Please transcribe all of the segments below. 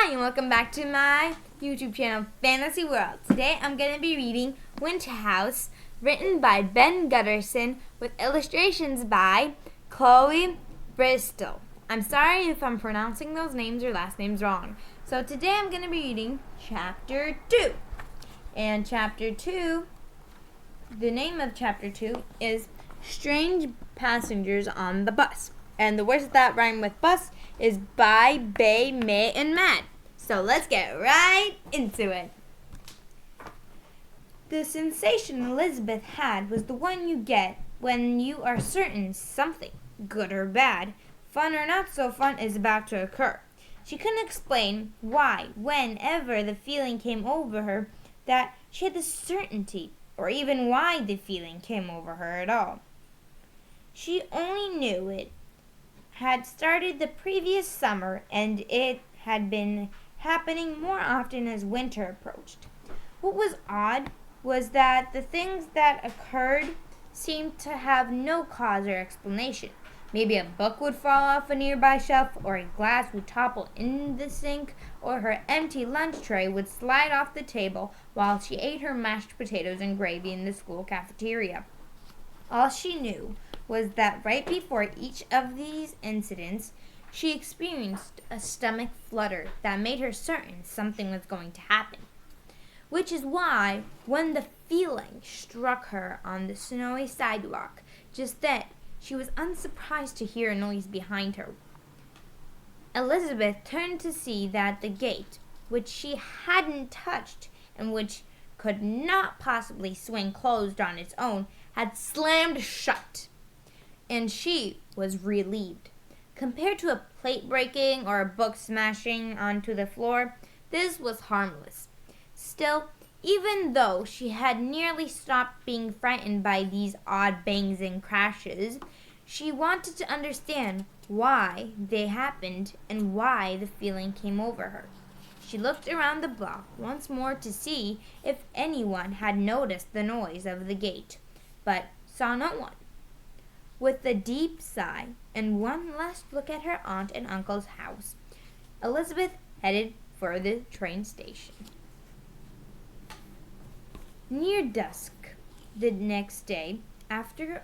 Hi, and welcome back to my YouTube channel, Fantasy World. Today I'm going to be reading WinterHouse, written by Ben Guterson, with illustrations by Chloe Bristol. I'm sorry if I'm pronouncing those names or last names wrong. So today I'm going to be reading Chapter 2. And Chapter 2, the name of Chapter 2 is Strange Passengers on the Bus. And the words that rhyme with bus is by Bay, May, and Matt. So let's get right into it. The sensation Elizabeth had was the one you get when you are certain something, good or bad, fun or not so fun, is about to occur. She couldn't explain why, whenever the feeling came over her, that she had the certainty, or even why the feeling came over her at all. She only knew it had started the previous summer, and it had been happening more often as winter approached. What was odd was that the things that occurred seemed to have no cause or explanation. Maybe a book would fall off a nearby shelf, or a glass would topple in the sink, or her empty lunch tray would slide off the table while she ate her mashed potatoes and gravy in the school cafeteria. All she knew was that right before each of these incidents, she experienced a stomach flutter that made her certain something was going to happen. Which is why, when the feeling struck her on the snowy sidewalk just then, she was unsurprised to hear a noise behind her. Elizabeth turned to see that the gate, which she hadn't touched and which could not possibly swing closed on its own, had slammed shut. And she was relieved. Compared to a plate breaking or a book smashing onto the floor, this was harmless. Still, even though she had nearly stopped being frightened by these odd bangs and crashes, she wanted to understand why they happened and why the feeling came over her. She looked around the block once more to see if anyone had noticed the noise of the gate, but saw no one. With a deep sigh and one last look at her aunt and uncle's house, Elizabeth headed for the train station. Near dusk the next day, after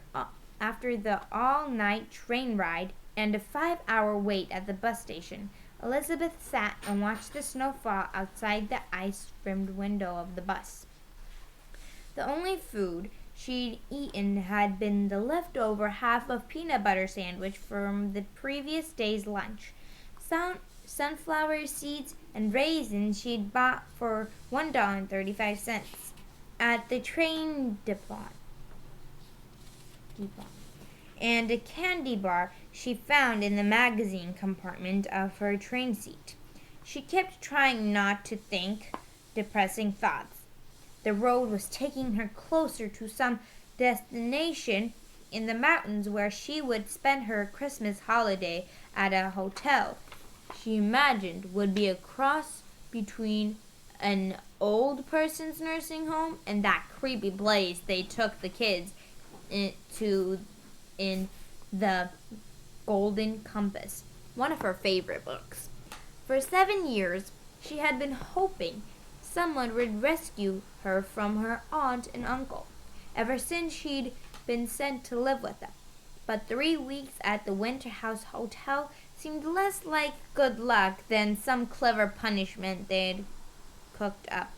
the all-night train ride and a 5-hour wait at the bus station, Elizabeth sat and watched the snow fall outside the ice-rimmed window of the bus. The only food she'd eaten had been the leftover half of peanut butter sandwich from the previous day's lunch. Sunflower seeds and raisins she'd bought for $1.35 at the train depot, and a candy bar she found in the magazine compartment of her train seat. She kept trying not to think depressing thoughts. The road was taking her closer to some destination in the mountains where she would spend her Christmas holiday at a hotel she imagined would be a cross between an old person's nursing home and that creepy place they took the kids to in The Golden Compass, one of her favorite books. For 7 years, she had been hoping someone would rescue her from her aunt and uncle, ever since she'd been sent to live with them. But 3 weeks at the WinterHouse Hotel seemed less like good luck than some clever punishment they'd cooked up.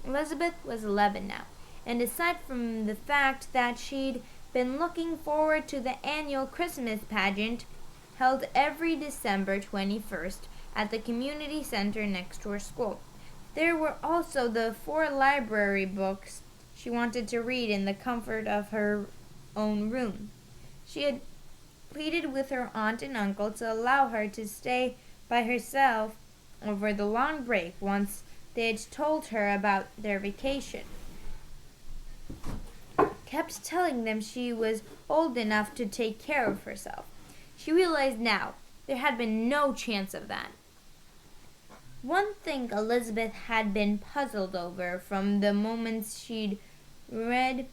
Elizabeth was 11 now, and aside from the fact that she'd been looking forward to the annual Christmas pageant held every December 21st at the community center next to her school, there were also the 4 library books she wanted to read in the comfort of her own room. She had pleaded with her aunt and uncle to allow her to stay by herself over the long break once they had told her about their vacation. Kept telling them she was old enough to take care of herself. She realized now there had been no chance of that. One thing Elizabeth had been puzzled over from the moment she read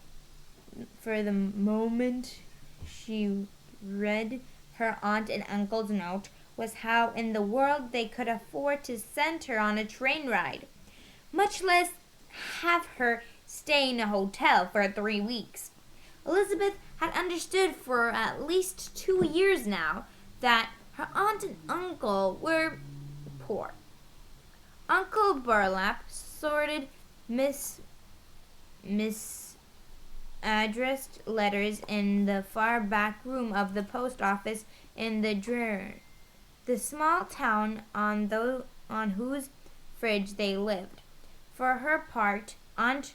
her aunt and uncle's note was how in the world they could afford to send her on a train ride, much less have her stay in a hotel for 3 weeks. Elizabeth had understood for at least 2 years now that her aunt and uncle were poor. Uncle Burlap sorted misaddressed letters in the far back room of the post office in the small town on whose fridge they lived. For her part, Aunt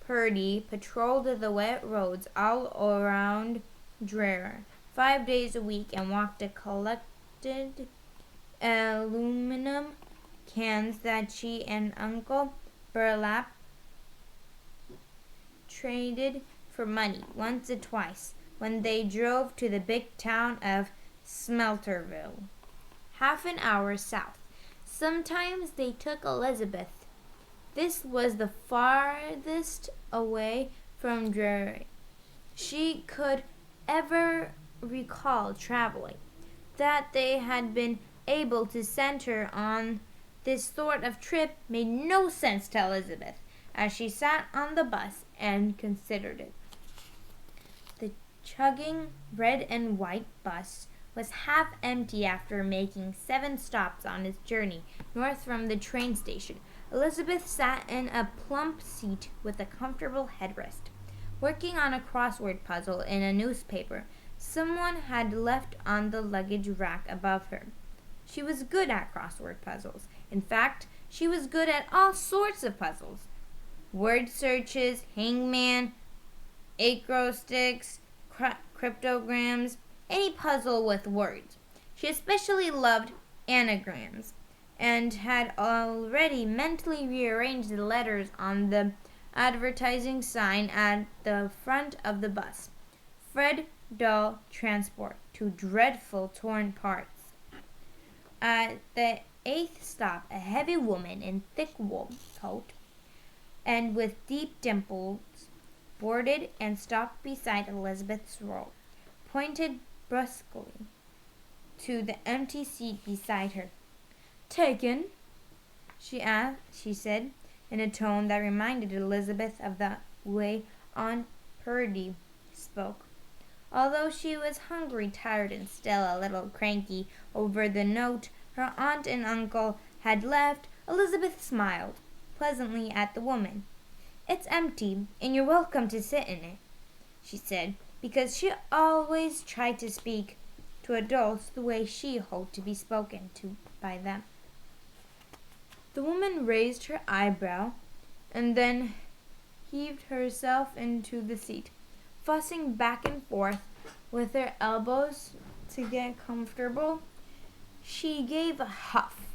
Purdy patrolled the wet roads all around Dreher 5 days a week and walked the collected aluminum cans that she and Uncle Burlap traded for money once or twice when they drove to the big town of Smelterville, half an hour south. Sometimes they took Elizabeth. This was the farthest away from Dreher she could ever recall traveling. That they had been able to send her on this sort of trip made no sense to Elizabeth as she sat on the bus and considered it. The chugging red and white bus was half empty after making 7 stops on its journey north from the train station. Elizabeth sat in a plump seat with a comfortable headrest, working on a crossword puzzle in a newspaper someone had left on the luggage rack above her. She was good at crossword puzzles. In fact, she was good at all sorts of puzzles. Word searches, hangman, acrostics, cryptograms, any puzzle with words. She especially loved anagrams and had already mentally rearranged the letters on the advertising sign at the front of the bus. Fred Dull Transport to dreadful torn parts. At the 8th stop, a heavy woman in thick wool coat and with deep dimples boarded and stopped beside Elizabeth's row, pointed brusquely to the empty seat beside her. "Taken?" she said, in a tone that reminded Elizabeth of the way Aunt Purdy spoke. Although she was hungry, tired, and still a little cranky over the note her aunt and uncle had left, Elizabeth smiled pleasantly at the woman. "It's empty, and you're welcome to sit in it," she said, because she always tried to speak to adults the way she hoped to be spoken to by them. The woman raised her eyebrow and then heaved herself into the seat, fussing back and forth with her elbows to get comfortable. She gave a huff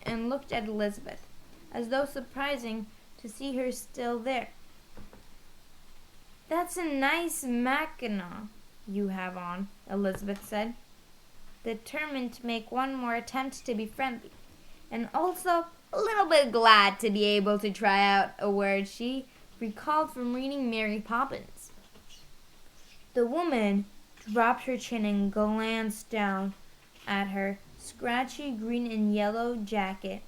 and looked at Elizabeth, as though surprising to see her still there. "That's a nice mackinaw you have on," Elizabeth said, determined to make one more attempt to be friendly, and also a little bit glad to be able to try out a word she recalled from reading Mary Poppins. The woman dropped her chin and glanced down at her scratchy green and yellow jacket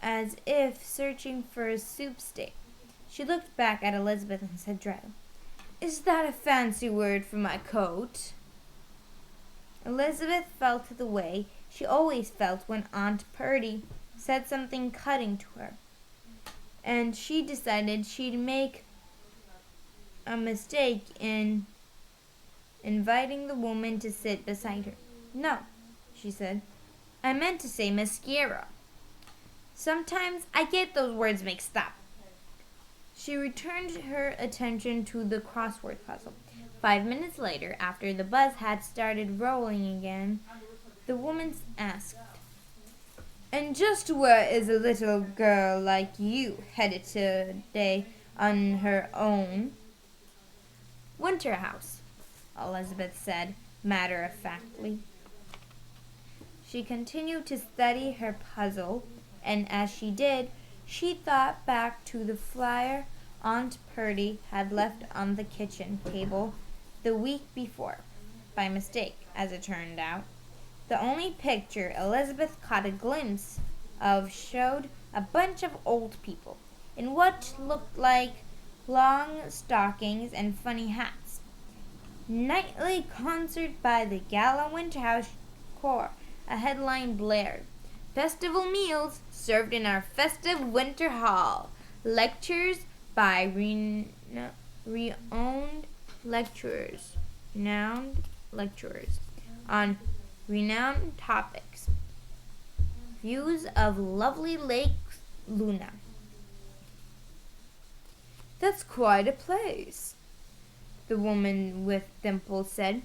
as if searching for a soup stick. She looked back at Elizabeth and said dryly, "Is that a fancy word for my coat?" Elizabeth felt the way she always felt when Aunt Purdy said something cutting to her, and she decided she'd make a mistake in inviting the woman to sit beside her. "No," she said, "I meant to say mascara. Sometimes I get those words mixed up." She returned her attention to the crossword puzzle. 5 minutes later, after the bus had started rolling again, the woman asked, "And just where is a little girl like you headed today on her own?" "WinterHouse," Elizabeth said matter-of-factly. She continued to study her puzzle, and as she did, she thought back to the flyer Aunt Purdy had left on the kitchen table the week before, by mistake, as it turned out. The only picture Elizabeth caught a glimpse of showed a bunch of old people in what looked like long stockings and funny hats. Nightly concert by the Gala WinterHouse Corps, a headline blared. Festival meals served in our festive winter hall. Lectures by renowned lecturers on renowned topics. Views of lovely Lake Luna. That's quite a place, the woman with dimples said,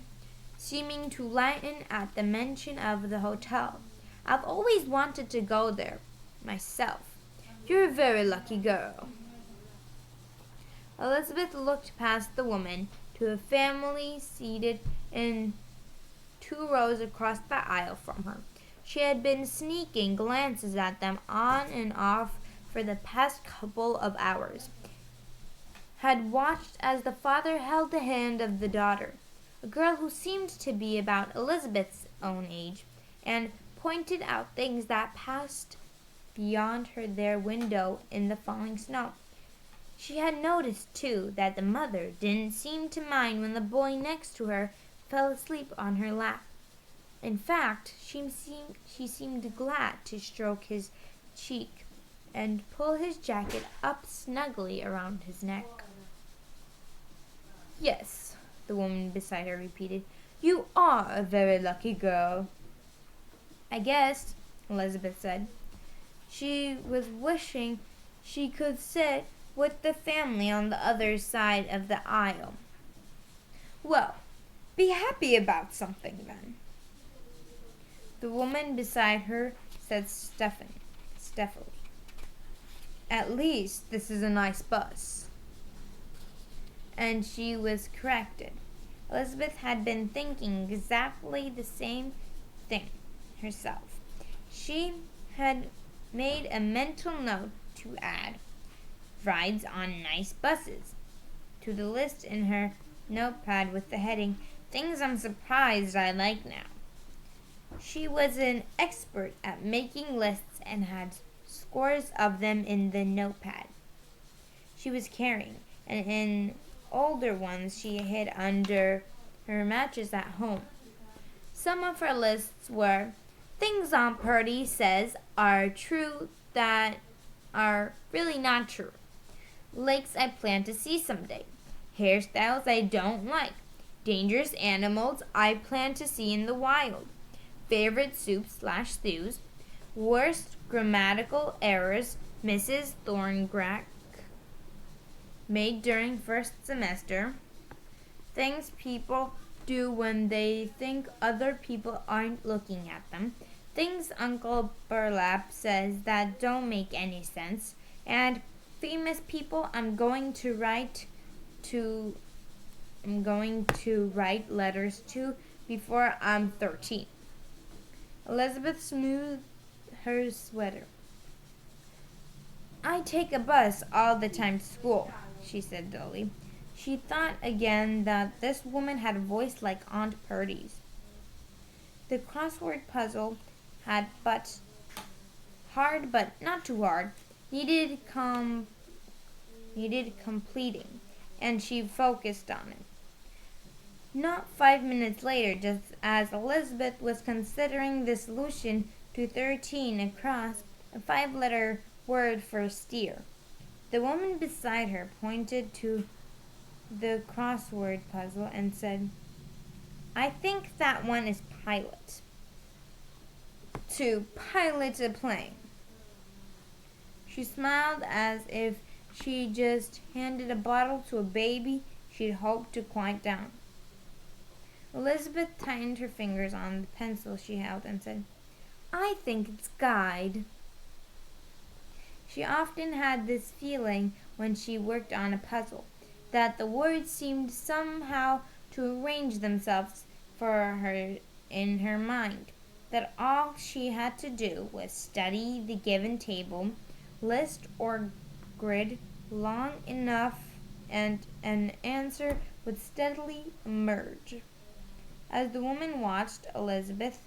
seeming to lighten at the mention of the hotel. I've always wanted to go there myself. You're a very lucky girl. Elizabeth looked past the woman to a family seated in 2 rows across the aisle from her. She had been sneaking glances at them on and off for the past couple of hours. Had watched as the father held the hand of the daughter, a girl who seemed to be about Elizabeth's own age, and pointed out things that passed beyond their window in the falling snow. She had noticed, too, that the mother didn't seem to mind when the boy next to her fell asleep on her lap. In fact, she seemed glad to stroke his cheek and pull his jacket up snugly around his neck. Yes, the woman beside her repeated. You are a very lucky girl. I guess, Elizabeth said. She was wishing she could sit with the family on the other side of the aisle. Well, be happy about something then, the woman beside her said stealthily. At least this is a nice bus. And she was corrected. Elizabeth had been thinking exactly the same thing herself. She had made a mental note to add rides on nice buses to the list in her notepad with the heading Things I'm Surprised I Like Now. She was an expert at making lists and had scores of them in the notepad she was carrying, and in older ones she hid under her mattress at home. Some of her lists were things Aunt Purdy says are true that are really not true. Lakes I plan to see someday. Hairstyles I don't like. Dangerous animals I plan to see in the wild. Favorite soups/stews. Worst grammatical errors Mrs. Thorngrack made during first semester. Things people do when they think other people aren't looking at them. Things Uncle Burlap says that don't make any sense. And famous people I'm going to write letters to before I'm 13. Elizabeth smoothed her sweater. I take a bus all the time to school, she said dully. She thought again that this woman had a voice like Aunt Purdy's. The crossword puzzle had hard but not too hard, needed completing, and she focused on it. Not 5 minutes later, just as Elizabeth was considering the solution to 13 across, a 5-letter word for steer, the woman beside her pointed to the crossword puzzle and said, I think that one is pilot. To pilot a plane. She smiled as if she just handed a bottle to a baby she'd hoped to quiet down. Elizabeth tightened her fingers on the pencil she held and said, I think it's guide. She often had this feeling when she worked on a puzzle, that the words seemed somehow to arrange themselves for her in her mind, that all she had to do was study the given table, list or grid long enough, and an answer would steadily emerge. As the woman watched Elizabeth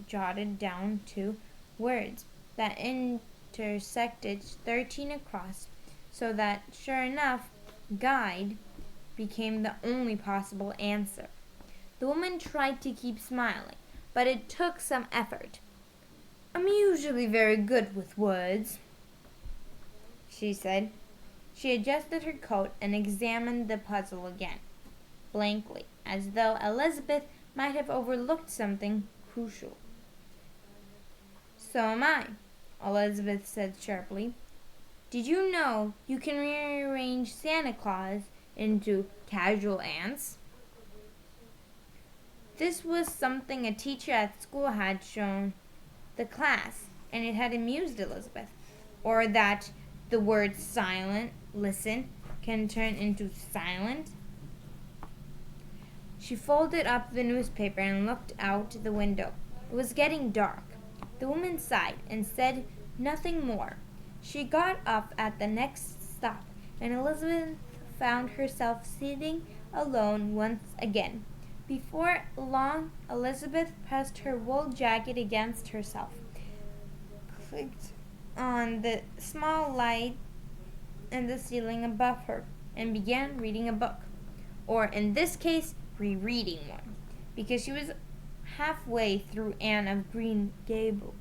jotted down 2 words that intersected 13 across, so that, sure enough, guide became the only possible answer. The woman tried to keep smiling, but it took some effort. "I'm usually very good with words," she said. She adjusted her coat and examined the puzzle again, blankly, as though Elizabeth might have overlooked something crucial. "So am I," Elizabeth said sharply. "Did you know you can rearrange Santa Claus into casual ants?" This was something a teacher at school had shown the class, and it had amused Elizabeth. Or that the word silent, listen, can turn into silent. She folded up the newspaper and looked out the window. It was getting dark. The woman sighed and said nothing more. She got up at the next stop, and Elizabeth found herself sitting alone once again. Before long, Elizabeth pressed her wool jacket against herself, clicked on the small light in the ceiling above her, and began reading a book. Or, in this case, rereading one, because she was halfway through Anne of Green Gables,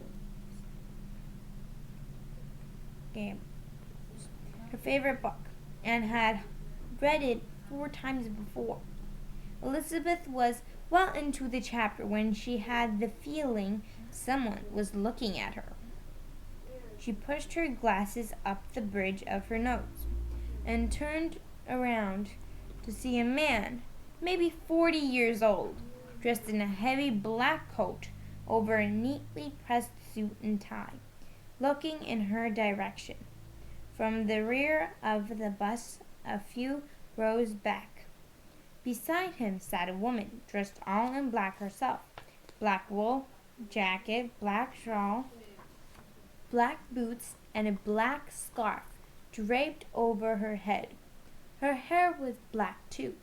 her favorite book, and had read it 4 times before. Elizabeth was well into the chapter when she had the feeling someone was looking at her. She pushed her glasses up the bridge of her nose and turned around to see a man, maybe 40 years old, dressed in a heavy black coat over a neatly pressed suit and tie, looking in her direction from the rear of the bus a few rows back. Beside him sat a woman, dressed all in black herself, black wool jacket, black shawl, black boots, and a black scarf draped over her head. Her hair was black too,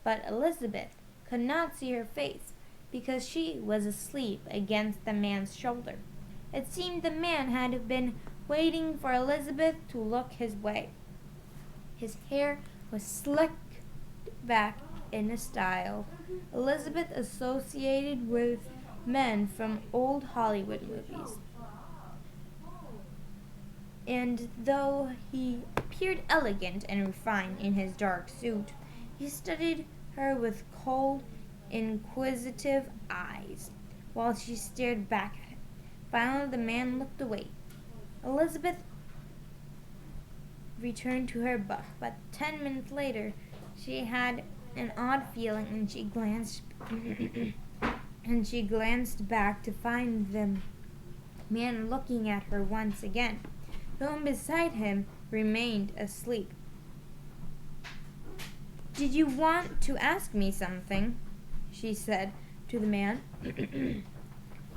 but Elizabeth could not see her face because she was asleep against the man's shoulder. It seemed the man had been waiting for Elizabeth to look his way. His hair was slicked back in a style Elizabeth associated with men from old Hollywood movies. And though he appeared elegant and refined in his dark suit, he studied her with cold, inquisitive eyes while she stared back at him. Finally, the man looked away. Elizabeth returned to her book, but 10 minutes later she had an odd feeling, and she glanced back to find the man looking at her once again. The one beside him remained asleep. "Did you want to ask me something?" she said to the man.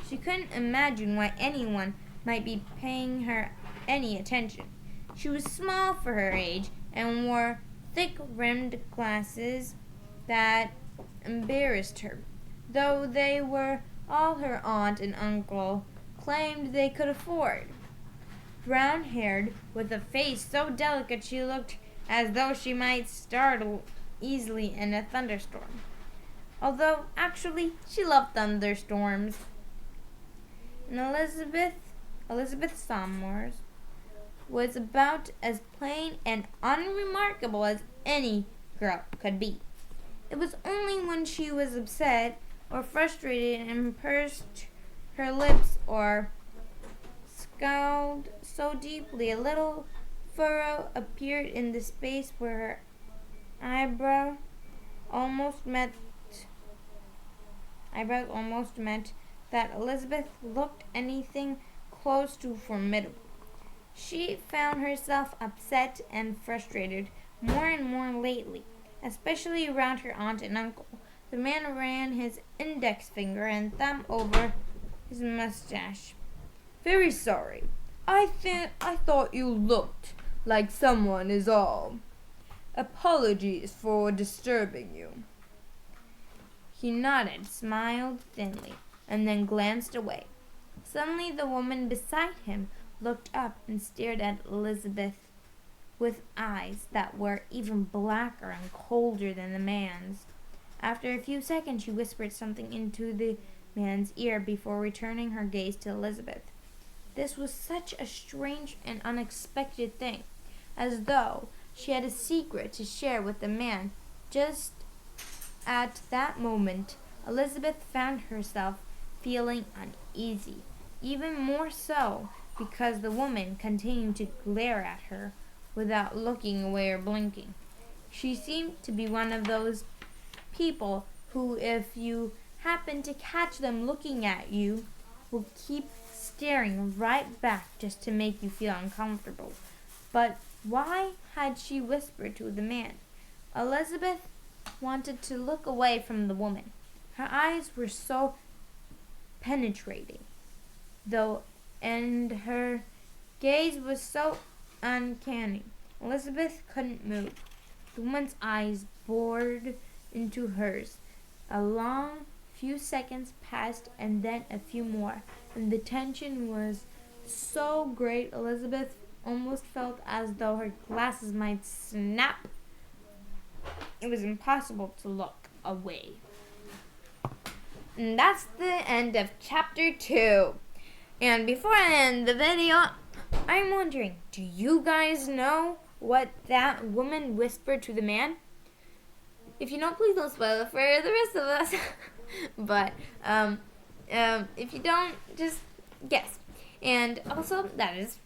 She couldn't imagine why anyone might be paying her any attention. She was small for her age and wore thick-rimmed glasses that embarrassed her, though they were all her aunt and uncle claimed they could afford. Brown-haired, with a face so delicate she looked as though she might startle easily in a thunderstorm, although actually she loved thunderstorms. And Elizabeth Somers was about as plain and unremarkable as any girl could be. It was only when she was upset or frustrated and pursed her lips or scowled so deeply a little furrow appeared in the space where her eyebrows almost met that Elizabeth looked anything close to formidable. She found herself upset and frustrated more and more lately, especially around her aunt and uncle. The man ran his index finger and thumb over his mustache. "Very sorry. I thought you looked like someone is all. Apologies for disturbing you." He nodded, smiled thinly, and then glanced away. Suddenly the woman beside him looked up and stared at Elizabeth with eyes that were even blacker and colder than the man's. After a few seconds she whispered something into the man's ear before returning her gaze to Elizabeth. This was such a strange and unexpected thing, as though she had a secret to share with the man. Just at that moment, Elizabeth found herself feeling uneasy, even more so because the woman continued to glare at her without looking away or blinking. She seemed to be one of those people who, if you happen to catch them looking at you, will keep staring right back just to make you feel uncomfortable. But why had she whispered to the man? Elizabeth wanted to look away from the woman. Her eyes were so penetrating, though, and her gaze was so uncanny. Elizabeth couldn't move. The woman's eyes bored into hers. A long few seconds passed, and then a few more, and the tension was so great Elizabeth almost felt as though her glasses might snap. It was impossible to look away. And that's the end of chapter 2. And before I end the video, I'm wondering, do you guys know what that woman whispered to the man? If you know, please don't spoil it for the rest of us. But if you don't, just guess. And also, that is,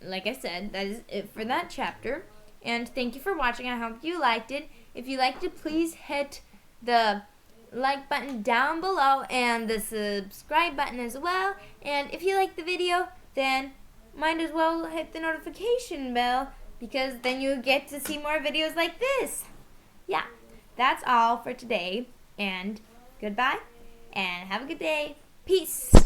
like I said, that is it for that chapter. And thank you for watching. I hope you liked it. If you liked it, please hit the like button down below and the subscribe button as well. And if you like the video, then might as well hit the notification bell, because then you get to see more videos like this. Yeah, that's all for today, and goodbye, and have a good day. Peace.